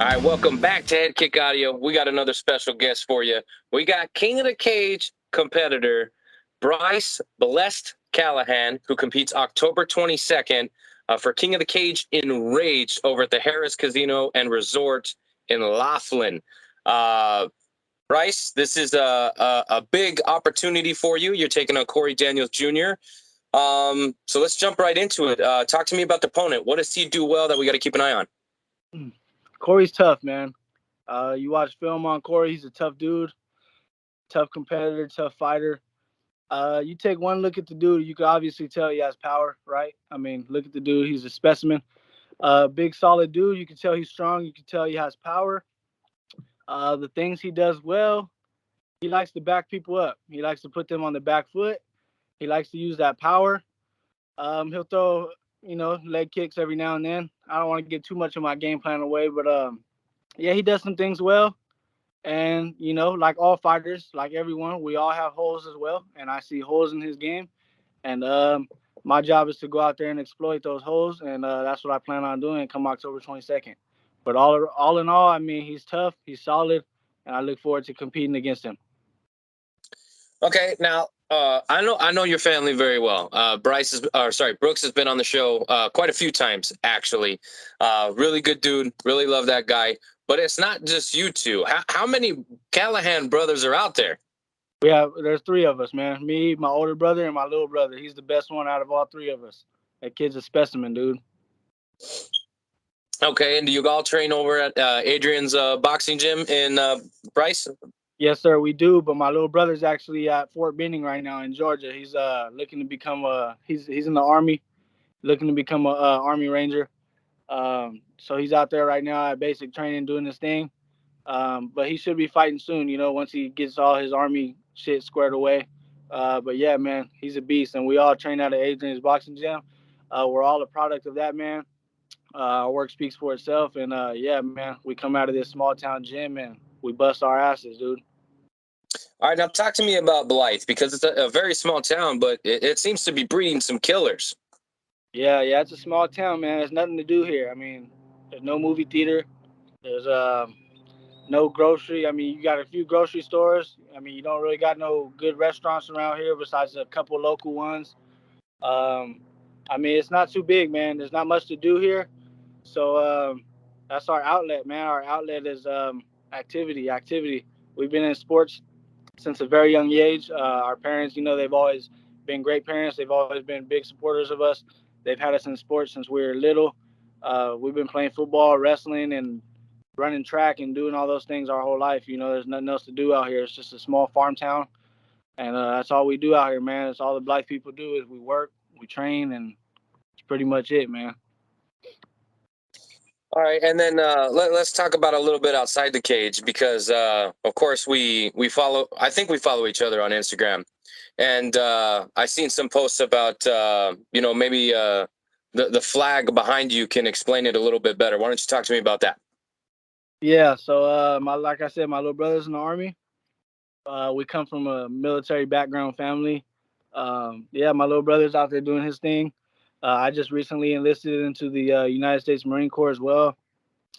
All right, welcome back to Head Kick Audio. We got another special guest for you. We got King of the Cage competitor Bryce Blessed Callaghan, who competes October 22nd for King of the Cage Enraged over at the Harris Casino and Resort in Laughlin. Bryce, this is a big opportunity for you. You're taking on Corey Daniels Jr. So let's jump right into it. Talk to me about the opponent. What does he do well that we got to keep an eye on? Corey's tough, man. You watch film on Corey, he's a tough dude, tough competitor, tough fighter. You take one look at the dude, you can obviously tell he has power, right? I mean, look at the dude, he's a specimen. Big, solid dude. You can tell he's strong. You can tell he has power. The things he does well, he likes to back people up. He likes to put them on the back foot. He likes to use that power. He'll throw, leg kicks every now and then. I don't want to give too much of my game plan away, but yeah, he does some things well. And, like all fighters, like everyone, we all have holes as well. And I see holes in his game. And my job is to go out there and exploit those holes. And that's what I plan on doing come October 22nd. But all in all, I mean, he's tough, he's solid, and I look forward to competing against him. Okay, now I know your family very well. Brooks has been on the show quite a few times actually. Really good dude. Really love that guy. But it's not just you two. How many Callaghan brothers are out there? There's three of us, man. Me, my older brother, and my little brother. He's the best one out of all three of us. That kid's a specimen, dude. Okay, and do you all train over at Adrian's boxing gym in Bryce? Yes, sir, we do. But my little brother's actually at Fort Benning right now in Georgia. He's looking to become he's in the Army, looking to become a Army Ranger. So he's out there right now at basic training doing his thing. But he should be fighting soon, once he gets all his Army shit squared away. But yeah, man, he's a beast, and we all train out of Adrian's boxing gym. We're all a product of that, man. Our work speaks for itself, and yeah, man, we come out of this small town gym and we bust our asses, dude. All right, now talk to me about Blythe, because it's a very small town, but it seems to be breeding some killers. Yeah, it's a small town, man. There's nothing to do here. I mean, there's no movie theater. There's no grocery. I mean, you got a few grocery stores. I mean, you don't really got no good restaurants around here besides a couple local ones. I mean, it's not too big, man. There's not much to do here. So that's our outlet, man. Our outlet is activity. We've been in sports since a very young age. Our parents, they've always been great parents. They've always been big supporters of us. They've had us in sports since we were little. We've been playing football, wrestling, and running track and doing all those things our whole life. There's nothing else to do out here. It's just a small farm town. And that's all we do out here, man. That's all the Blythe people do is we work, we train, and it's pretty much it, man. All right, and then let's talk about a little bit outside the cage, because of course we follow. I think we follow each other on Instagram, and I've seen some posts about maybe the flag behind you can explain it a little bit better. Why don't you talk to me about that? Yeah, so like I said, my little brother's in the Army. We come from a military background family. Yeah, my little brother's out there doing his thing. I just recently enlisted into the United States Marine Corps as well.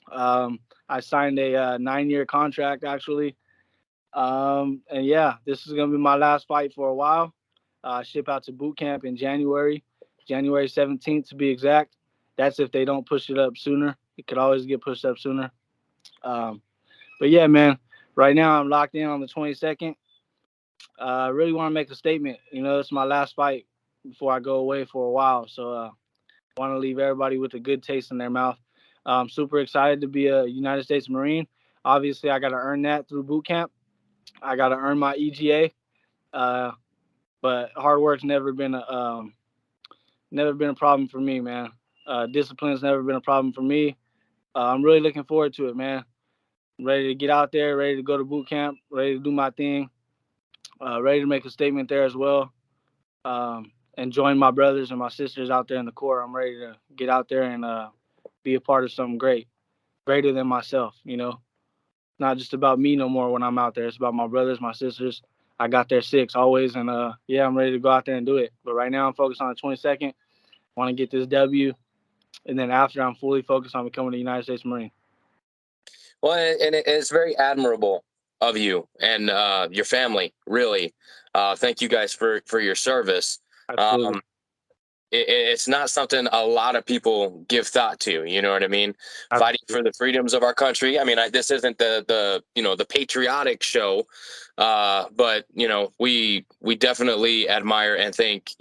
I signed a 9-year contract, actually. And yeah, this is going to be my last fight for a while. Ship out to boot camp in January 17th to be exact. That's if they don't push it up sooner. It could always get pushed up sooner. But yeah, man, right now I'm locked in on the 22nd. I really want to make a statement. It's my last fight before I go away for a while. So I want to leave everybody with a good taste in their mouth. I'm super excited to be a United States Marine. Obviously, I got to earn that through boot camp. I got to earn my EGA. But hard work's never been a problem for me, man. Discipline's never been a problem for me. I'm really looking forward to it, man. I'm ready to get out there, ready to go to boot camp, ready to do my thing, ready to make a statement there as well, and join my brothers and my sisters out there in the Corps. I'm ready to get out there and be a part of something greater than myself, Not just about me no more when I'm out there. It's about my brothers, my sisters. I got their 6 always, and yeah, I'm ready to go out there and do it. But right now I'm focused on the 22nd. I want to get this W, and then after I'm fully focused on becoming a United States Marine. Well, and it's very admirable of you and your family, really. Thank you guys for your service. Absolutely. Um, it's not something a lot of people give thought to. You know what I mean? Fighting Absolutely. for the freedoms of our country. I mean, this isn't the the patriotic show, but we definitely admire and thank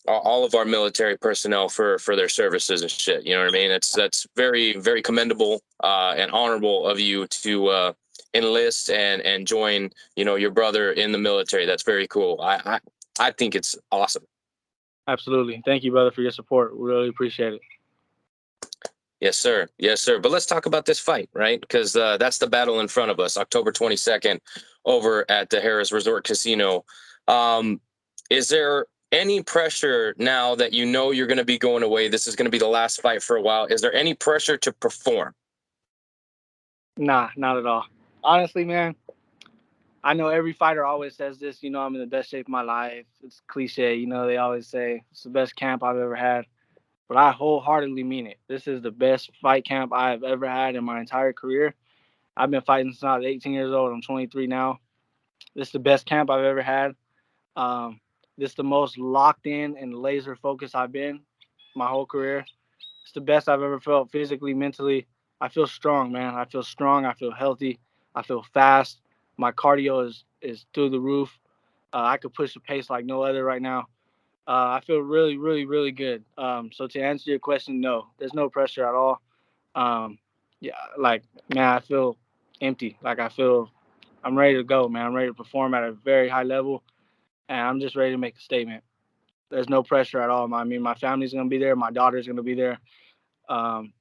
all of our military personnel for their services and shit. You know what I mean? That's very very commendable and honorable of you to enlist and join your brother in the military. That's very cool. I think it's awesome. Absolutely. Thank you, brother, for your support. We really appreciate it. Yes, sir. Yes, sir. But let's talk about this fight, right? Because that's the battle in front of us, October 22nd, over at the Harris Resort Casino. Um, is there any pressure now that you know you're going to be going away? This is going to be the last fight for a while. Is there any pressure to perform? Nah, not at all. Honestly, man, I know every fighter always says this, I'm in the best shape of my life. It's cliche, they always say it's the best camp I've ever had. But I wholeheartedly mean it. This is the best fight camp I have ever had in my entire career. I've been fighting since I was 18 years old. I'm 23 now. This is the best camp I've ever had. Um, this is the most locked in and laser focused I've been my whole career. It's the best I've ever felt physically, mentally. I feel strong, man. I feel strong. I feel healthy. I feel fast. My cardio is through the roof. I could push the pace like no other right now. I feel really, really, really good. So to answer your question, no, there's no pressure at all. Um, yeah, like man, I feel empty. Like I feel I'm ready to go, man. I'm ready to perform at a very high level, and I'm just ready to make a statement. There's no pressure at all. I mean, my family's gonna be there. My daughter's gonna be there. Um,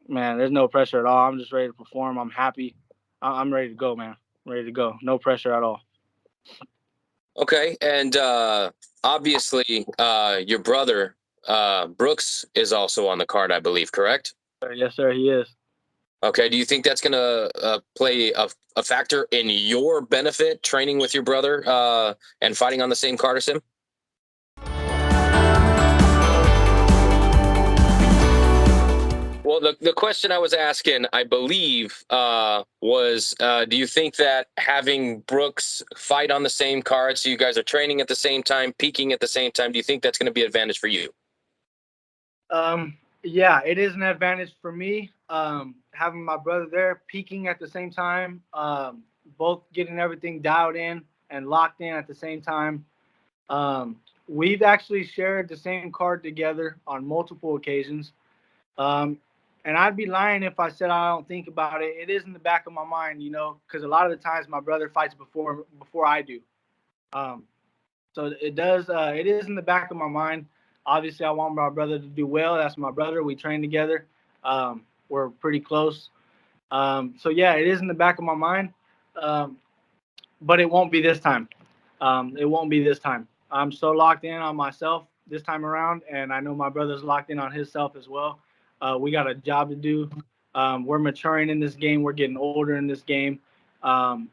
man, there's no pressure at all. I'm just ready to perform. I'm happy. I'm ready to go, man. I'm ready to go. No pressure at all. Okay, and obviously, your brother Brooks is also on the card, I believe. Correct? Yes, sir. He is. Okay. Do you think that's going to play a factor in your benefit training with your brother and fighting on the same card as him? Well, the question I was asking, I believe, was do you think that having Brooks fight on the same card, so you guys are training at the same time, peaking at the same time, do you think that's going to be an advantage for you? Yeah, it is an advantage for me. Having my brother there, peaking at the same time, both getting everything dialed in and locked in at the same time. We've actually shared the same card together on multiple occasions. Um, and I'd be lying if I said I don't think about it. It is in the back of my mind, because a lot of the times my brother fights before I do. Um, so it does. It is in the back of my mind. Obviously, I want my brother to do well. That's my brother. We train together. We're pretty close. So yeah, it is in the back of my mind. Um, but it won't be this time. It won't be this time. I'm so locked in on myself this time around, and I know my brother's locked in on himself as well. We got a job to do. We're maturing in this game. We're getting older in this game. Um,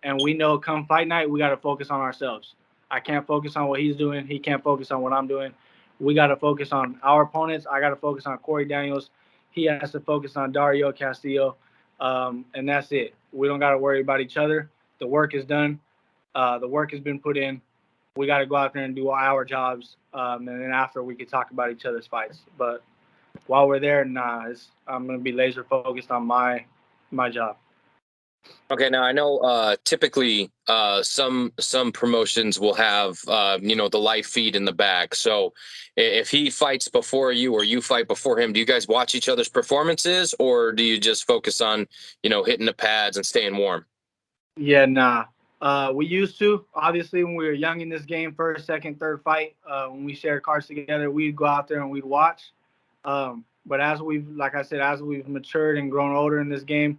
and we know come fight night, we got to focus on ourselves. I can't focus on what he's doing. He can't focus on what I'm doing. We got to focus on our opponents. I got to focus on Corey Daniels. He has to focus on Dario Castillo. And that's it. We don't got to worry about each other. The work is done. The work has been put in. We got to go out there and do our jobs. And then after, we can talk about each other's fights. But while we're there, I'm going to be laser focused on my job. Okay, now I know typically some promotions will have the live feed in the back. So if he fights before you or you fight before him, do you guys watch each other's performances or do you just focus on hitting the pads and staying warm? Yeah, nah. We used to. Obviously, when we were young in this game, first, second, third fight, when we shared cards together, we'd go out there and we'd watch. But like I said, as we've matured and grown older in this game,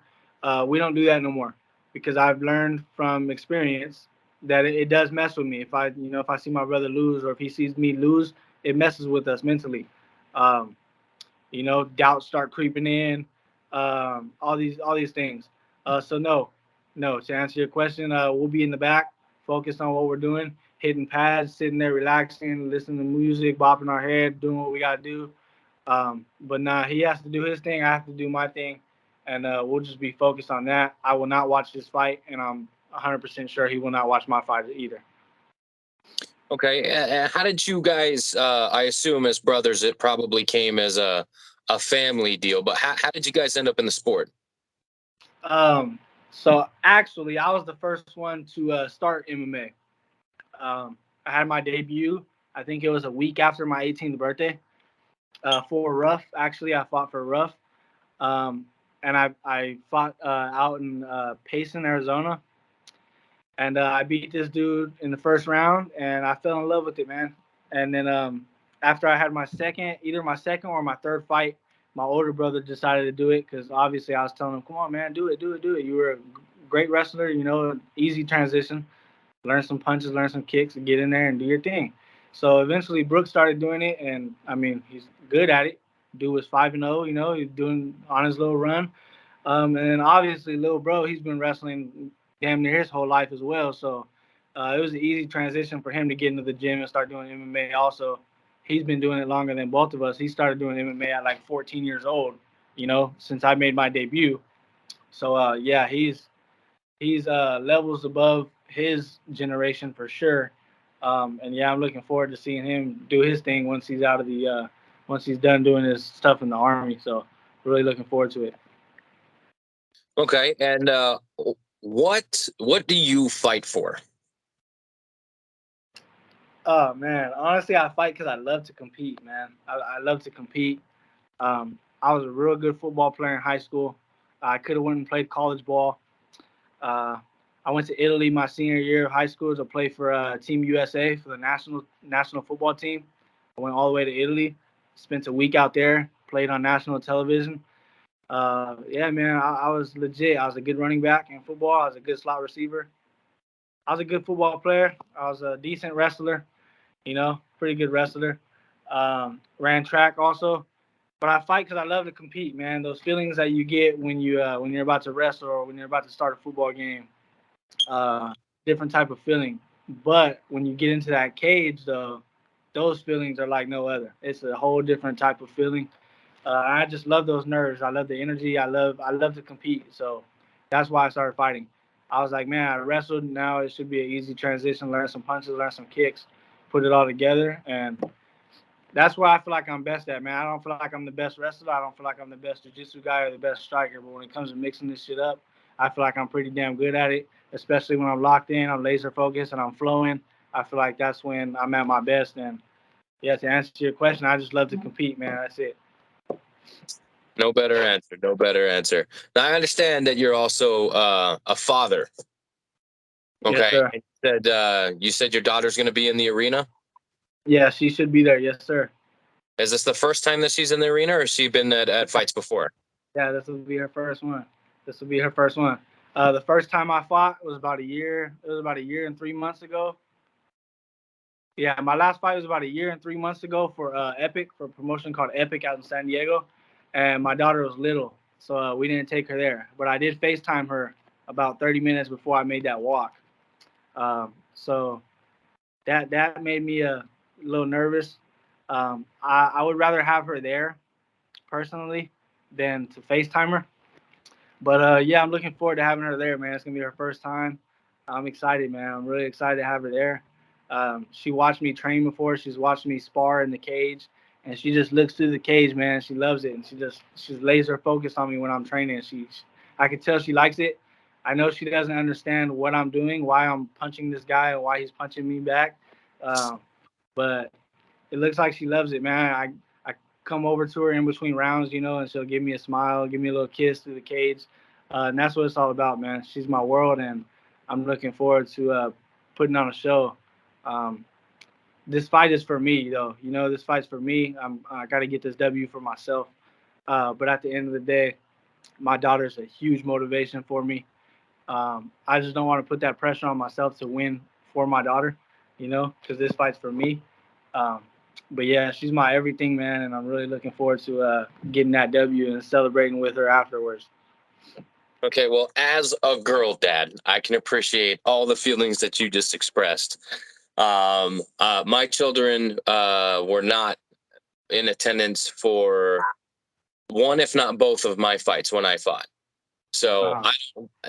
we don't do that no more because I've learned from experience that it does mess with me. If I see my brother lose or if he sees me lose, it messes with us mentally. Um, doubts start creeping in, all these things. So no. To answer your question, we'll be in the back, focused on what we're doing, hitting pads, sitting there, relaxing, listening to music, bopping our head, doing what we gotta do. But nah, he has to do his thing. I have to do my thing. and we'll just be focused on that. I will not watch this fight, and I'm 100% sure he will not watch my fight either. Okay. How did you guys, I assume as brothers, it probably came as a family deal, but how did you guys end up in the sport? So actually, I was the first one to start MMA. I had my debut. I think it was a week after my 18th birthday. For Rough, actually, I fought for Rough, um, and I fought out in Payson, Arizona, and I beat this dude in the first round, and I fell in love with it, man. And then after I had either my second or my third fight, my older brother decided to do it because obviously I was telling him, "Come on, man, do it, do it, do it. You were a great wrestler, easy transition, learn some punches, learn some kicks, and get in there and do your thing." So eventually, Brooks started doing it, and I mean, he's good at it. Dude was 5-0, he's doing on his little run. And then obviously, little bro, he's been wrestling damn near his whole life as well. So it was an easy transition for him to get into the gym and start doing MMA. Also, he's been doing it longer than both of us. He started doing MMA at like 14 years old, since I made my debut. So yeah, he's levels above his generation for sure. And yeah, I'm looking forward to seeing him do his thing once he's done doing his stuff in the army. So really looking forward to it. Okay. And what do you fight for? Oh man, honestly, I fight because I love to compete, man. I love to compete. I was a real good football player in high school. I could have went and played college ball. Uh, I went to Italy my senior year of high school to play for Team USA for the national football team. I went all the way to Italy, spent a week out there, played on national television. Yeah, man, I was legit. I was a good running back in football. I was a good slot receiver. I was a good football player. I was a decent wrestler. Pretty good wrestler. Ran track also. But I fight because I love to compete, man. Those feelings that you get when you're about to wrestle or when you're about to start a football game, uh, different type of feeling. But when you get into that cage, though, those feelings are like no other. It's a whole different type of feeling. I just love those nerves. I love the energy. I love to compete. So that's why I started fighting. I was like, man, I wrestled. Now it should be an easy transition. Learn some punches, learn some kicks, put it all together, and that's where I feel like I'm best at, man. I don't feel like I'm the best wrestler. I don't feel like I'm the best jiu-jitsu guy or the best striker. But when it comes to mixing this shit up, I feel like I'm pretty damn good at it. Especially when I'm locked in, I'm laser focused, and I'm flowing. I feel like that's when I'm at my best. And yeah, to answer your question, I just love to compete, man. That's it. No better answer. No better answer. Now I understand that you're also a father. Yes, Okay. sir. And you said your daughter's going to be in the arena. Yeah, she should be there. Yes, sir. Is this the first time that she's in the arena, or has she been at fights before? Yeah, this will be her first one. This will be her first one. The first time I fought was about a year. It was about a year and 3 months ago. Yeah, my last fight was about a year and 3 months ago for Epic, for a promotion called Epic out in San Diego, and my daughter was little, so we didn't take her there. But I did FaceTime her about 30 minutes before I made that walk. So that made me a little nervous. I would rather have her there personally than to FaceTime her. But yeah, I'm looking forward to having her there, man. It's gonna be her first time. I'm excited, man. I'm really excited to have her there. She watched me train before. She's watched me spar in the cage, and she just looks through the cage, man. She loves it, and she's laser focused on me when I'm training. I can tell she likes it. I know she doesn't understand what I'm doing, why I'm punching this guy, and why he's punching me back. Um, but it looks like she loves it, man. I come over to her in between rounds, and she'll give me a smile, give me a little kiss through the cage, and that's what it's all about, man. She's my world, and I'm looking forward to putting on a show. Um, this fight is for me, though. This fight's for me. I got to get this W for myself. But at the end of the day, my daughter's a huge motivation for me. I just don't want to put that pressure on myself to win for my daughter, because this fight's for me. Um, but yeah, she's my everything, man, and I'm really looking forward to getting that W and celebrating with her afterwards. Okay, well, as a girl dad, I can appreciate all the feelings that you just expressed. My children were not in attendance for one, if not both, of my fights when I fought. So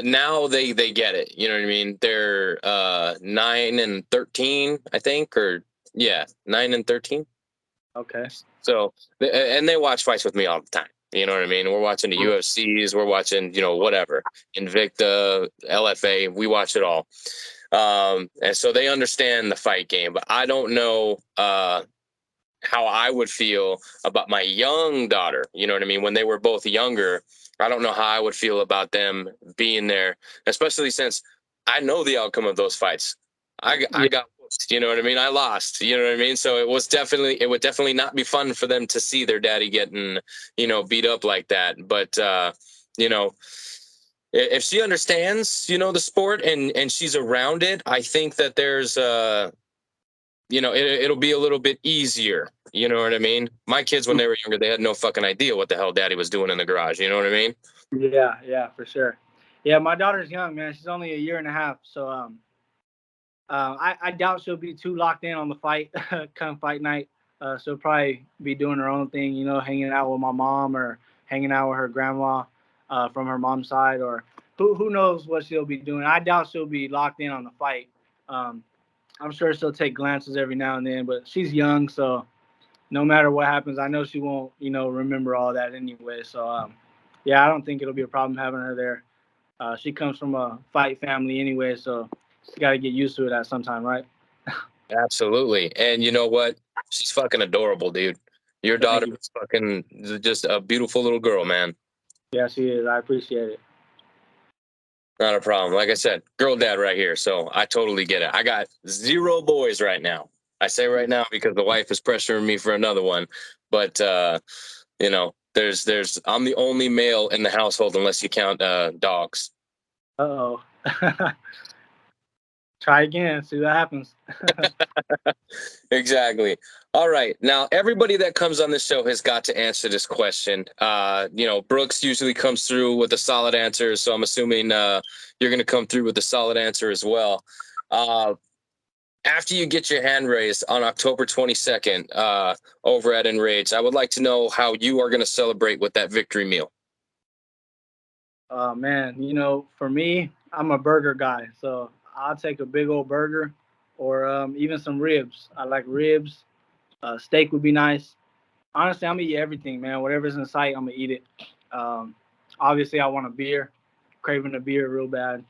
now they get it. You know what I mean? They're 9 and 13, I think, or 9 and 13. Okay. So and they watch fights with me all the time. You know what I mean? We're watching the UFCs, we're watching, whatever, Invicta, LFA, we watch it all. And so they understand the fight game, but I don't know how I would feel about my young daughter. You know what I mean? When they were both younger, I don't know how I would feel about them being there, especially since I know the outcome of those fights. I got, you know what I mean? I lost, you know what I mean? So it would definitely not be fun for them to see their daddy getting, beat up like that. But, if she understands, the sport and she's around it, I think that there's, it'll be a little bit easier. You know what I mean? My kids, when they were younger, they had no fucking idea what the hell daddy was doing in the garage. You know what I mean? Yeah, for sure. Yeah, my daughter's young, man. She's only a year and a half. So I doubt she'll be too locked in on the fight come fight night. She'll probably be doing her own thing, hanging out with my mom or hanging out with her grandma from her mom's side, or who knows what she'll be doing. I doubt she'll be locked in on the fight. I'm sure she'll take glances every now and then, but she's young, so no matter what happens, I know she won't, remember all that anyway. So, yeah, I don't think it'll be a problem having her there. She comes from a fight family anyway, so she's got to get used to it at some time, right? Absolutely. And you know what? She's fucking adorable, dude. Your daughter is fucking just a beautiful little girl, man. Yeah, she is. I appreciate it. Not a problem. Like I said, girl dad right here. So I totally get it. I got 0 boys right now. I say right now because the wife is pressuring me for another one. But, I'm the only male in the household unless you count dogs. Uh-oh. Try again. See what happens. Exactly. All right. Now, everybody that comes on this show has got to answer this question. Brooks usually comes through with a solid answer, so I'm assuming you're going to come through with a solid answer as well. After you get your hand raised on October 22nd over at Enrage, I would like to know how you are going to celebrate with that victory meal. Man, for me, I'm a burger guy, so I'll take a big old burger or even some ribs. I like ribs. Steak would be nice. Honestly, I'm gonna eat everything, man. Whatever's in sight, I'm gonna eat it. Um, Obviously, I want a beer, craving a beer real bad.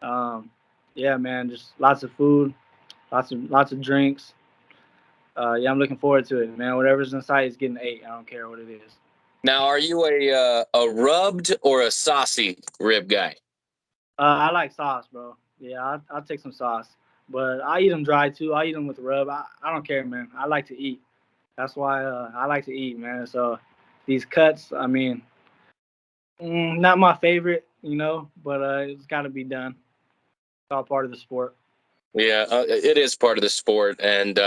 Yeah, man, just lots of food, lots of drinks. Yeah, I'm looking forward to it, man. Whatever's in sight is getting ate. I don't care what it is. Now, are you a rubbed or a saucy rib guy? I like sauce, bro. Yeah, I'll take some sauce, but I eat them dry too. I eat them with rub. I don't care, man. I like to eat. That's why I like to eat, man. So these cuts, I mean, not my favorite, but it's got to be done. It's all part of the sport. Yeah, it is part of the sport, and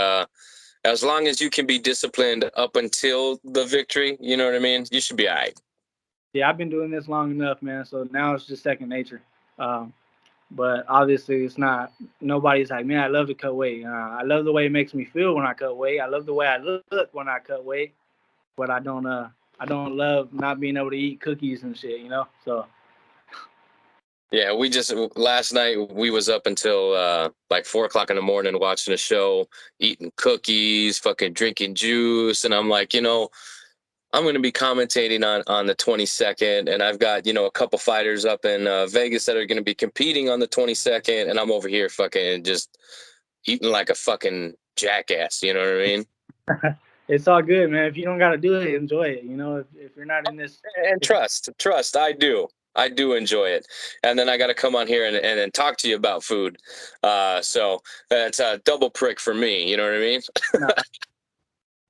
as long as you can be disciplined up until the victory, you know what I mean? You should be all right. Yeah, I've been doing this long enough, man. So now it's just second nature. Um, but obviously, it's not. Nobody's like, man, I love to cut weight. I love the way it makes me feel when I cut weight. I love the way I look when I cut weight. But I don't. I don't love not being able to eat cookies and shit. So. Yeah, we just last night we was up until like 4 o'clock in the morning watching a show, eating cookies, fucking drinking juice, and I'm like, I'm going to be commentating on the 22nd, and I've got a couple fighters up in Vegas that are going to be competing on the 22nd, and I'm over here fucking just eating like a fucking jackass. You know what I mean? It's all good, man. If you don't got to do it, enjoy it. If you're not in this. And trust, I do enjoy it. And then I got to come on here and talk to you about food. So that's a double prick for me. You know what I mean? No,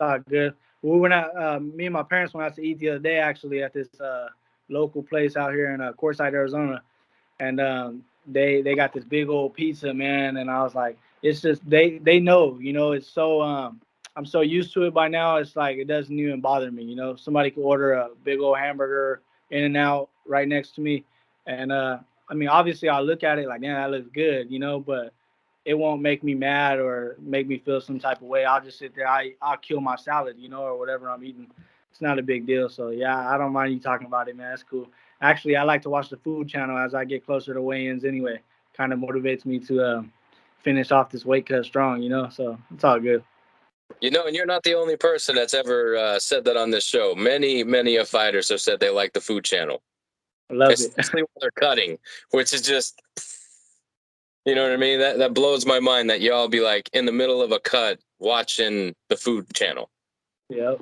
all good. We went out. Me and my parents went out to eat the other day, actually, at this local place out here in Quartzsite, Arizona, and they got this big old pizza, man. And I was like, it's just they know, it's so I'm so used to it by now. It's like it doesn't even bother me. Somebody could order a big old hamburger in and out right next to me, and I mean, obviously, I'll look at it like, man, that looks good, but it won't make me mad or make me feel some type of way. I'll just sit there. I'll kill my salad, or whatever I'm eating. It's not a big deal. So yeah, I don't mind you talking about it, man. That's cool. Actually, I like to watch the food channel as I get closer to weigh-ins anyway. Kind of motivates me to finish off this weight cut strong, so it's all good. And you're not the only person that's ever said that on this show. Many of fighters have said they like the food channel. I love it. Especially when they're cutting, which is just, you know what I mean? That blows my mind that y'all be like in the middle of a cut watching the food channel. Yep.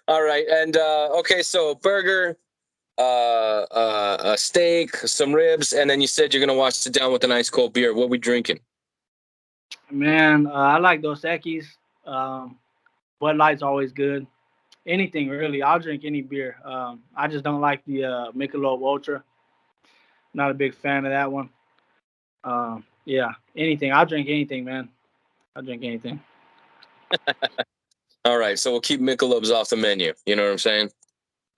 All right. And, okay, so burger, a steak, some ribs, and then you said you're going to wash it down with an ice cold beer. What we drinking? Man, I like Dos Equis. Bud Light's always good. Anything really. I'll drink any beer. I just don't like the Michelob Ultra. Not a big fan of that one. Yeah, anything. I'll drink anything, man. I'll drink anything. All right, so we'll keep Michelob's off the menu. You know what I'm saying?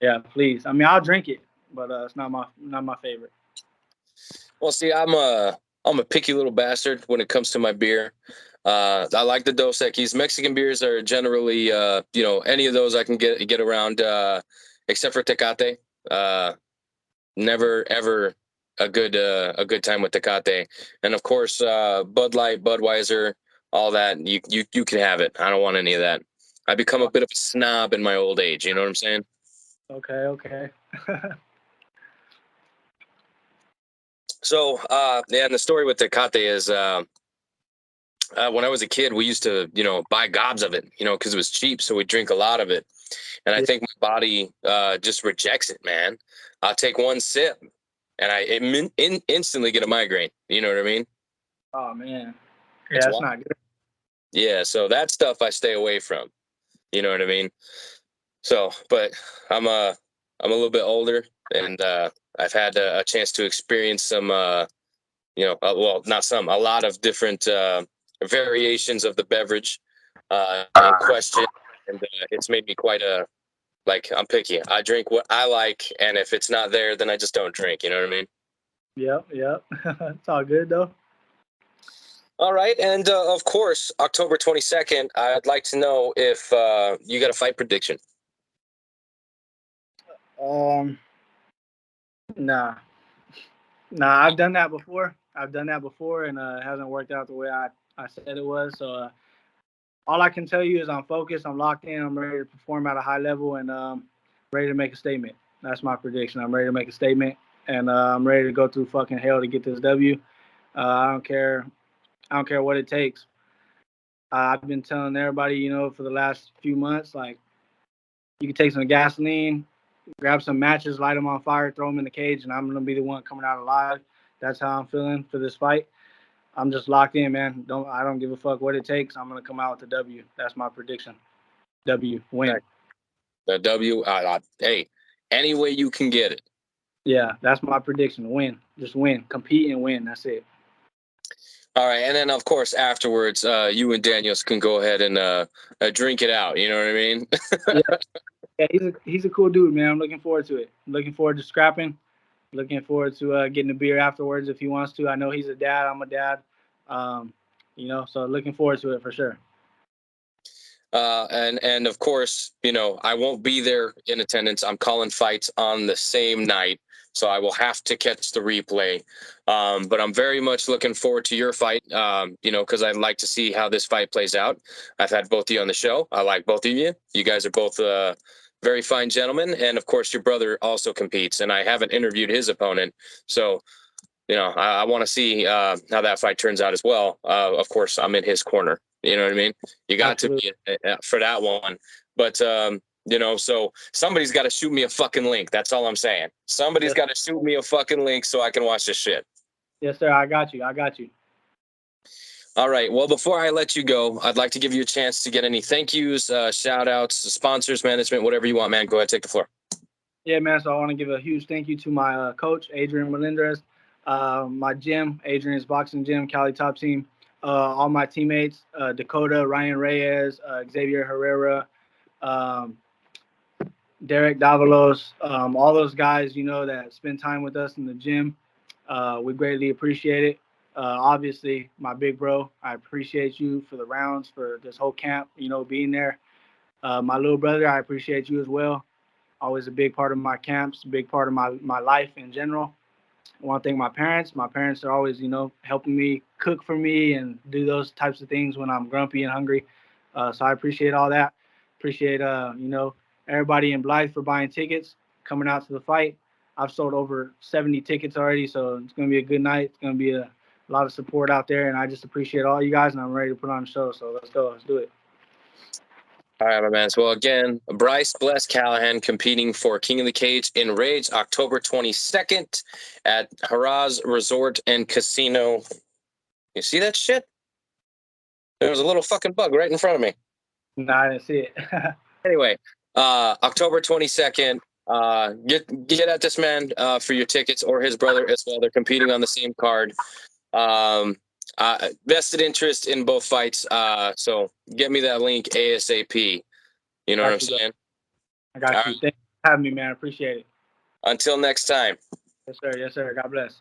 Yeah, please. I mean, I'll drink it, but it's not my favorite. Well, see, I'm a picky little bastard when it comes to my beer. I like the Dos Equis. Mexican beers are generally, any of those I can get around, except for Tecate. Never ever a good time with Tecate, and of course, Bud Light, Budweiser, all that. You can have it. I don't want any of that. I become a bit of a snob in my old age. You know what I'm saying? Okay. So, and the story with Tecate is, when I was a kid, we used to, buy gobs of it, because it was cheap. So we drink a lot of it. And I think my body just rejects it, man. I'll take one sip and I instantly get a migraine. You know what I mean? Oh, man. Yeah, that's not good. Yeah, so that stuff I stay away from. You know what I mean? So, but I'm a little bit older, and I've had a chance to experience some, well, not some, a lot of different variations of the beverage in question, and it's made me quite I'm picky. I drink what I like, and if it's not there, then I just don't drink. You know what I mean? Yep. It's all good though. All right, and of course, October 22nd. I'd like to know if you got a fight prediction. Nah. I've done that before. And it hasn't worked out the way I said it was. So all I can tell you is I'm focused, I'm locked in, I'm ready to perform at a high level, and ready to make a statement. That's my prediction. I'm ready to make a statement, and I'm ready to go through fucking hell to get this W. I don't care what it takes. I've been telling everybody, for the last few months, like, you can take some gasoline, grab some matches, light them on fire, throw them in the cage, and I'm going to be the one coming out alive. That's how I'm feeling for this fight. I'm just locked in, man. I don't give a fuck what it takes. I'm going to come out with the W. That's my prediction. W, win. The W, hey, any way you can get it. Yeah, that's my prediction. Win. Just win. Compete and win. That's it. All right, and then of course afterwards, you and Daniels can go ahead and drink it out. You know what I mean? Yeah, he's a cool dude, man. I'm looking forward to it. I'm looking forward to scrapping. Looking forward to getting a beer afterwards if he wants to. I know he's a dad. I'm a dad. So looking forward to it for sure. And of course, I won't be there in attendance. I'm calling fights on the same night, so I will have to catch the replay. But I'm very much looking forward to your fight, because I'd like to see how this fight plays out. I've had both of you on the show. I like both of you. You guys are both very fine gentlemen. And of course, your brother also competes, and I haven't interviewed his opponent. So, I want to see how that fight turns out as well. Of course, I'm in his corner. You know what I mean? You got Absolutely. To be for that one. But, so somebody's got to shoot me a fucking link. That's all I'm saying. Somebody's got to shoot me a fucking link so I can watch this shit. Yes, sir. I got you. All right. Well, before I let you go, I'd like to give you a chance to get any thank yous, shout outs, sponsors, management, whatever you want, man. Go ahead, take the floor. Yeah, man. So I want to give a huge thank you to my coach, Adrian Melendrez, my gym, Adrian's Boxing Gym, Cali Top Team, all my teammates, Dakota, Ryan Reyes, Xavier Herrera, Derek Davalos, all those guys, that spend time with us in the gym. We greatly appreciate it. Obviously, my big bro, I appreciate you for the rounds, for this whole camp, being there. My little brother, I appreciate you as well. always a big part of my camps, a big part of my life in general. I want to thank my parents. My parents are always, helping me cook for me and do those types of things when I'm grumpy and hungry. So I appreciate all that. Appreciate, everybody in Blythe for buying tickets, coming out to the fight. I've sold over 70 tickets already, so it's going to be a good night. It's going to be a lot of support out there, and I just appreciate all you guys, and I'm ready to put on a show. So let's go. Let's do it. All right, my man. So, well, again, Bryce Bless Callaghan competing for King of the Cage in Rage, October 22nd at Haraz Resort and Casino. You see that shit? There was a little fucking bug right in front of me. No, I didn't see it. Anyway, October 22nd. Get at this man for your tickets, or his brother as well. They're competing on the same card. Vested interest in both fights. So get me that link ASAP. You know what I'm saying? I got you. All right. Thanks for having me, man. I appreciate it. Until next time. Yes, sir. Yes, sir. God bless.